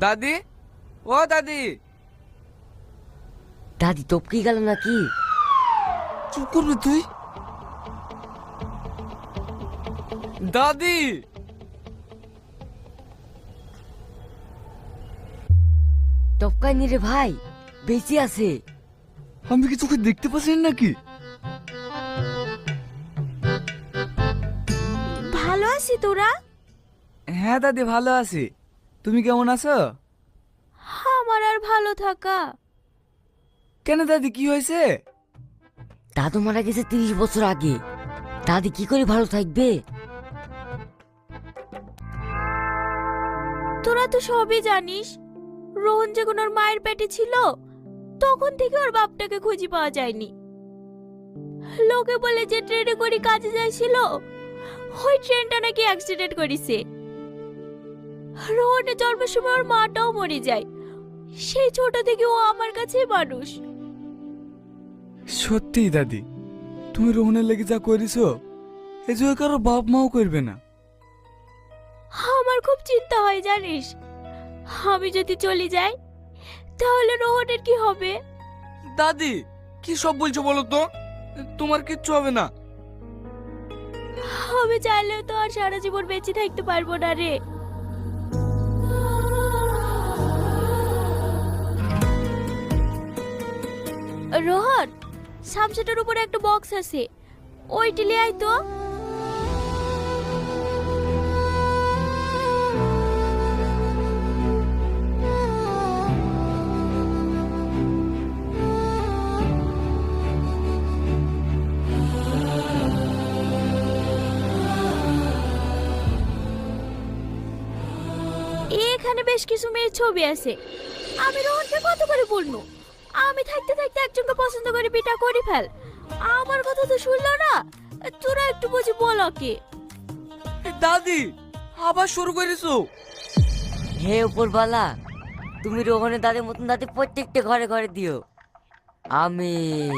দাদি, ও দাদি। দাদি টপকে গেল নাকি? চুপ করবি তুই। দাদি, টপকায়নি রে ভাই, বেঁচে আছে। আমি কি চোখে দেখতে পাচ্ছি নাকি? ভালো আছি তোরা? হ্যাঁ দাদি, ভালো আছি। তুমি কেমন আছো? আমার আর ভালো থাকা। কেন দাদি, কি হয়েছে? দাদু মারা গেছে 30 বছর আগে, দাদি কি করে ভালো থাকবে? তোরা তো সবই জানিস, রোহন যখন ওর মায়ের পেটে ছিল তখন থেকে ওর বাপটাকে খুঁজে পাওয়া যায়নি। লোকে বলে যে ট্রেনে করে কাজে যাইছিল, ওই ট্রেনটা নাকি অ্যাক্সিডেন্ট করেছে। রোহনের জন্মের সময় ওর মাটাও মরে যায়। সেই ছোট থেকে ও আমার কাছেই মানুষ। সত্যিই দাদি, তুমি রোহনের লেগে যা করেছো এ যে কারো বাপ মাও করবে না। আমার খুব চিন্তা হয় জানিস, আমি যদি চলে যাই তাহলে রোহনের কি হবে? দাদি, কি সব বলছো বলো তো? তোমার কিচ্ছু হবে না। আমি চাইলেও তো আর সারা জীবন বেঁচে থাকতে পারবো না রে। রোহন, সামসেটের উপরে একটা বক্স আছে, ওইটি লিয়ে আয় তো। এখানে বেশ কিছু মেয়ের ছবি আছে। আমি রোহনকে কত করে বলবো, আমি থাকতে থাকতে একজনকে পছন্দ করে বিটা করে ফেল। আমার কথা তো শুনলো না। তোরা একটু বুঝি বল ওকে। দাদি, আবার শুরু করেছো? হে উপরবালা, তুমি রোহনের দাদের মতন দাদি প্রত্যেকটা ঘরে ঘরে দিও। আমিন।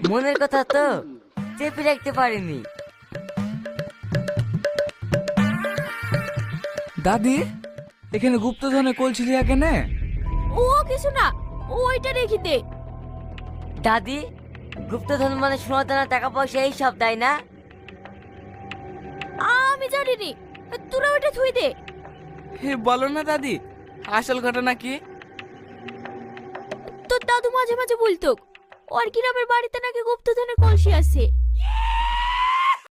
মনের কথা তো চেপে রাখতে পারিনি। দাদি, এখানে গুপ্তধনে কলছিলি কেনে? ও কিছু না, ওইটা রেখে দে। দাদি, গুপ্তধন মানে সোনা দানা টাকা পয়সা এই সব, তাই না? আমি জানি নি, তোরা ওইটা থুই দে। হে বলো না দাদি, আসল ঘটনা কি? তোর দাদু মাঝে মাঝে বলতো ওর গ্রামের বাড়িতে নাকি গুপ্তধনের কলসি আছে।